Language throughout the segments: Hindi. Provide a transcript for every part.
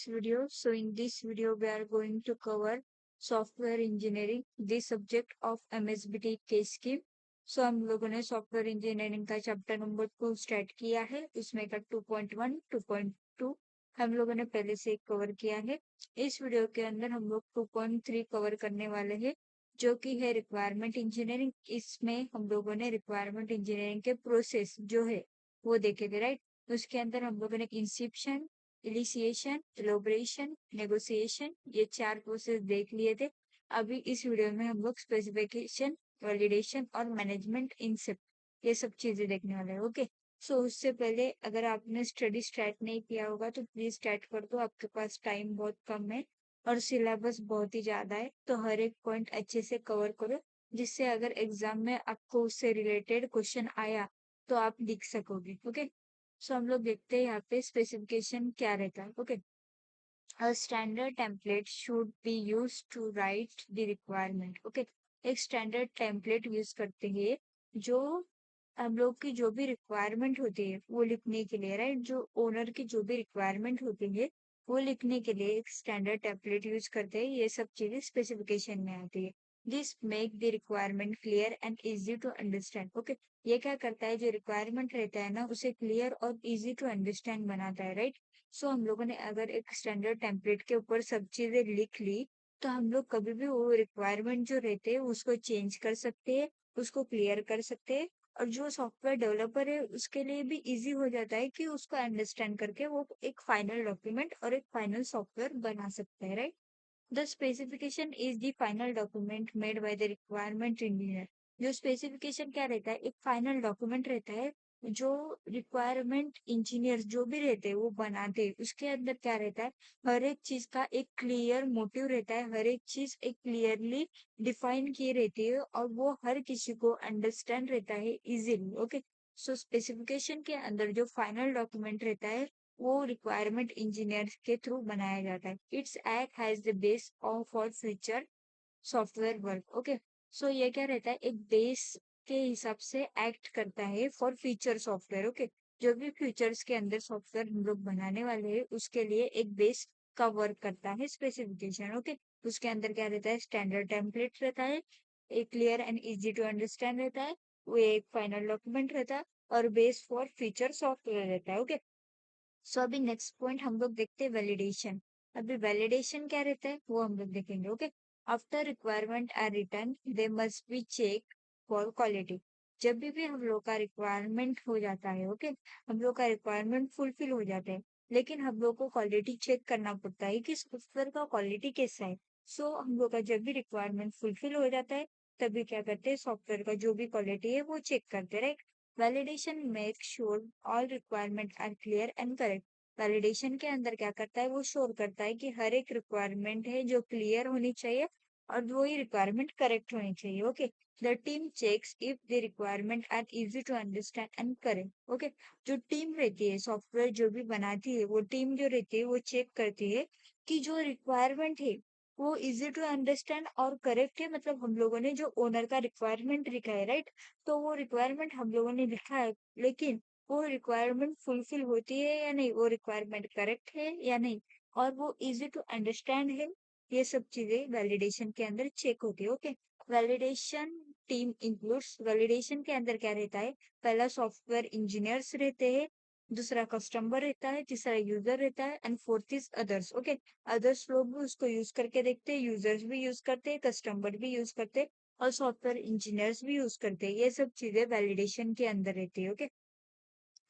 this video. So in this video, we are going to cover software engineering, the subject of MSBT case scheme. So हम लोगों ने सॉफ्टवेयर इंजीनियरिंग का चैप्टर नंबर 2 स्टार्ट किया है. उसमें का 2.1, 2.2 हम लोगों ने पहले से कवर किया है. इस वीडियो के अंदर हम लोग 2.3 कवर करने वाले हैं, जो कि है रिक्वायरमेंट इंजीनियरिंग. इसमें हम लोगों ने रिक्वायरमेंट इंजीनियरिंग के प्रोसेस जो है वो देखेंगे, राइट. उसके अंदर हम लोगों ने इंसेप्शन, इनिशिएशन, एलोबरेशन, नेगोशिएशन, ये 4 प्रोसेस देख लिए थे. अभी इस वीडियो में हम लोग स्पेसिफिकेशन, वैलिडेशन और मैनेजमेंट इन ये सब चीजें देखने वाले हैं. ओके. सो उससे पहले अगर आपने स्टडी स्टार्ट नहीं किया होगा तो प्लीज स्टार्ट कर दो. आपके पास टाइम बहुत कम है और सिलेबस बहुत ही ज्यादा है, तो हर एक पॉइंट अच्छे से कवर करो, जिससे अगर एग्जाम में आपको उससे रिलेटेड क्वेश्चन आया तो आप लिख सकोगे. ओके. सो हम लोग देखते हैं यहाँ पे स्पेसिफिकेशन क्या रहता है. Okay. A standard template should be used to write the requirement. Okay. एक स्टैंडर्ड टेम्पलेट यूज करते हैं जो हम लोग की जो भी रिक्वायरमेंट होती है वो लिखने के लिए, राइट. जो ओनर की जो भी रिक्वायरमेंट होती है वो लिखने के लिए एक स्टैंडर्ड टेम्पलेट यूज करते हैं. ये सब चीजें स्पेसिफिकेशन में आती है. This make the requirement clear and easy to understand. Okay. ये क्या करता है, जो रिक्वायरमेंट रहता है ना उसे क्लियर और इजी टू अंडरस्टैंड बनाता है, राइट. सो हम लोगों ने अगर एक स्टैंडर्ड टेम्पलेट के ऊपर सब चीजें लिख ली तो हम लोग कभी भी वो रिक्वायरमेंट जो रहते हैं उसको चेंज कर सकते हैं, उसको क्लियर कर सकते हैं. और जो सॉफ्टवेयर डेवलपर है उसके लिए भी इजी हो जाता है कि उसको अंडरस्टैंड करके वो एक फाइनल डॉक्यूमेंट और एक फाइनल सॉफ्टवेयर बना सकते हैं, right. The specification is the final document made by the requirement engineer. जो स्पेसिफिकेशन क्या रहता है, एक फाइनल डॉक्यूमेंट रहता है जो रिक्वायरमेंट इंजीनियर जो भी रहते हैं वो बनाते हैं. उसके अंदर क्या रहता है, हर एक चीज का एक क्लियर मोटिव रहता है, हर एक चीज एक क्लियरली डिफाइन की रहती है और वो हर किसी को अंडरस्टैंड रहता है इजीली. ओके. सो स्पेसिफिकेशन के अंदर जो फाइनल डॉक्यूमेंट रहता है वो रिक्वायरमेंट इंजीनियर के थ्रू बनाया जाता है. It's act has the base of for future software work. Okay. So ये क्या रहता है, एक बेस के हिसाब से एक्ट करता है फॉर फ्यूचर सॉफ्टवेयर. ओके. जो भी फ्यूचर्स के अंदर सॉफ्टवेयर हम लोग बनाने वाले हैं उसके लिए एक बेस का वर्क करता है स्पेसिफिकेशन. ओके. उसके अंदर क्या रहता है, स्टैंडर्ड टेम्पलेट रहता है, एक clear and easy to understand रहता है, वो एक फाइनल डॉक्यूमेंट रहता है और बेस फॉर फ्यूचर सॉफ्टवेयर रहता है. ओके. सो अभी नेक्स्ट पॉइंट हम लोग देखते हैं वैलिडेशन. अभी वैलिडेशन क्या रहता है वो हम लोग देखेंगे. Okay. After requirement are written they must be check for quality. जब भी हम लोग का रिक्वायरमेंट हो जाता है, ओके, हम लोग का रिक्वायरमेंट फुलफिल हो जाता है, लेकिन हम लोग को क्वालिटी चेक करना पड़ता है कि सॉफ्टवेयर का क्वालिटी कैसा है. सो हम लोग का जब भी रिक्वायरमेंट फुलफिल हो जाता है तभी क्या करते हैं, सॉफ्टवेयर का जो भी क्वालिटी है वो चेक करते हैं, right. Validation make sure all requirement are clear and correct. Validation के अंदर क्या करता है, वो श्योर करता है कि हर एक रिक्वायरमेंट है जो क्लियर होनी चाहिए और वो ही रिक्वायरमेंट करेक्ट होनी चाहिए. Okay. The team checks if the requirement are easy to understand and correct. Okay. जो टीम रहती है, सॉफ्टवेयर जो भी बनाती है, वो टीम जो रहती है वो चेक करती है कि जो रिक्वायरमेंट है वो इजी टू अंडरस्टैंड और करेक्ट है. मतलब हम लोगों ने जो ओनर का रिक्वायरमेंट लिखा है, राइट, तो वो रिक्वायरमेंट हम लोगों ने लिखा है, लेकिन वो रिक्वायरमेंट फुलफिल होती है या नहीं, वो रिक्वायरमेंट करेक्ट है या नहीं, और वो इजी टू अंडरस्टैंड है. ये सब चीजें वैलिडेशन के अंदर चेक होती है. Okay. Validation team includes. Validation के अंदर क्या रहता है, पहला सॉफ्टवेयर इंजीनियर्स रहते हैं, दूसरा कस्टमर रहता है, तीसरा यूजर रहता है and fourth is others. Okay. Others लोग भी उसको यूज करके देखते हैं, यूजर्स भी यूज करते हैं, कस्टमर भी यूज करते हैं और सॉफ्टवेयर इंजीनियर्स भी यूज करते हैं. ये सब चीजें वैलिडेशन के अंदर रहती है. ओके.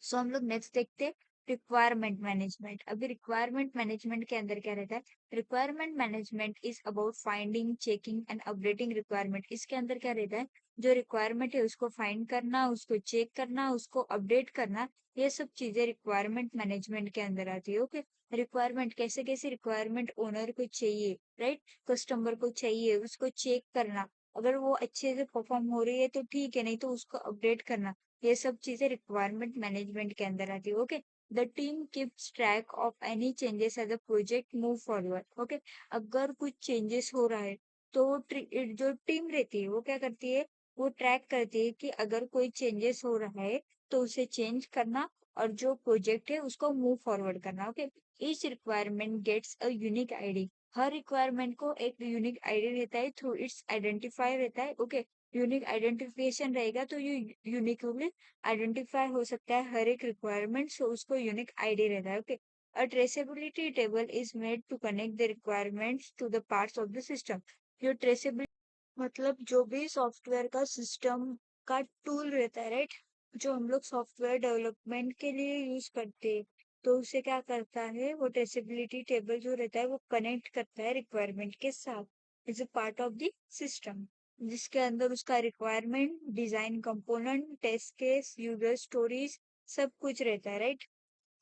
सो हम लोग नेक्स्ट देखते हैं रिक्वायरमेंट मैनेजमेंट. अभी रिक्वायरमेंट मैनेजमेंट के अंदर क्या रहता है, requirement management is about finding, checking and updating requirement. इसके अंदर क्या रहता है, जो रिक्वायरमेंट है उसको फाइंड करना, उसको चेक करना, उसको अपडेट करना, ये सब चीजें रिक्वायरमेंट मैनेजमेंट के अंदर आती है. ओके. रिक्वायरमेंट कैसे कैसे रिक्वायरमेंट ओनर को चाहिए, राइट, कस्टमर को चाहिए, उसको चेक करना, अगर वो अच्छे से परफॉर्म हो रही है तो ठीक है, नहीं तो उसको अपडेट करना, ये सब चीजें रिक्वायरमेंट मैनेजमेंट के अंदर आती है. Okay. The team keeps track of any changes as the project move forward. Okay. अगर कुछ चेंजेस हो रहा है तो जो टीम रहती है वो क्या करती है, वो ट्रैक करती है कि अगर कोई चेंजेस हो रहा है तो उसे चेंज करना और जो प्रोजेक्ट है उसको मूव फॉरवर्ड करना. Okay. Each requirement gets a unique ID. हर रिक्वायरमेंट को एक यूनिक आईडी रहता है, थ्रू इट्स आइडेंटिफाई रहता है। ओके, यूनिक आइडेंटिफिकेशन रहेगा तो ये यूनिकली आइडेंटिफाई हो सकता है हर एक रिक्वायरमेंट, सो उसको यूनिक आईडी रहता है। Okay, a traceability table is made to connect the requirements to the parts of the system. जो ट्रेसेबिलिटी मतलब जो भी सॉफ्टवेयर का सिस्टम का टूल रहता है, राइट, जो हम लोग सॉफ्टवेयर डेवलपमेंट के लिए यूज करते हैं, तो उसे क्या करता है, वो ट्रेसेबिलिटी टेबल जो रहता है वो कनेक्ट करता है रिक्वायरमेंट के साथ, is a part of the system, जिसके अंदर उसका requirement, design component, test case, user stories, सब कुछ रहता है, राइट।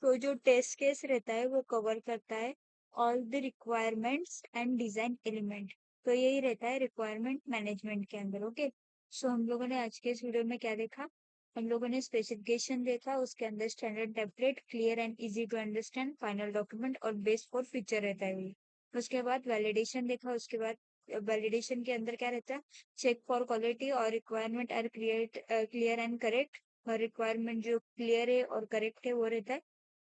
तो जो टेस्ट केस रहता है वो कवर करता है all the requirements and design element. तो यही रहता है रिक्वायरमेंट मैनेजमेंट के अंदर। ओके, सो हम लोगों ने आज के इस वीडियो में क्या देखा, हम लोगों ने स्पेसिफिकेशन देखा, उसके अंदर standard template, clear and easy to understand, final document और बेस फॉर फीचर रहता है ये। उसके बाद वैलिडेशन देखा, उसके बाद वैलिडेशन के अंदर क्या रहता है, चेक फॉर क्वालिटी और requirement are clear and correct. और रिक्वायरमेंट जो क्लियर है और करेक्ट है वो रहता है।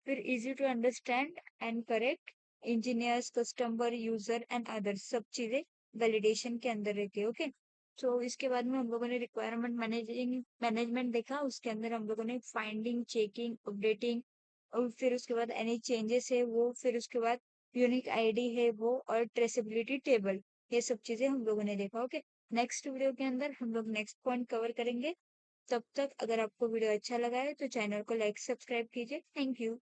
फिर easy to understand and correct, engineers, customer, user and others, सब चीजें वैलिडेशन के अंदर रहती है। ओके, तो इसके बाद में हम लोगों ने रिक्वायरमेंट मैनेजमेंट देखा, उसके अंदर हम लोगों ने फाइंडिंग, चेकिंग, अपडेटिंग, और फिर उसके बाद एनी चेंजेस है वो, फिर उसके बाद यूनिक आईडी है वो, और ट्रेसेबिलिटी टेबल, ये सब चीजें हम लोगों ने देखा। ओके, नेक्स्ट वीडियो के अंदर हम लोग नेक्स्ट पॉइंट कवर करेंगे। तब तक अगर आपको वीडियो अच्छा लगा है तो चैनल को लाइक सब्सक्राइब कीजिए। Thank you.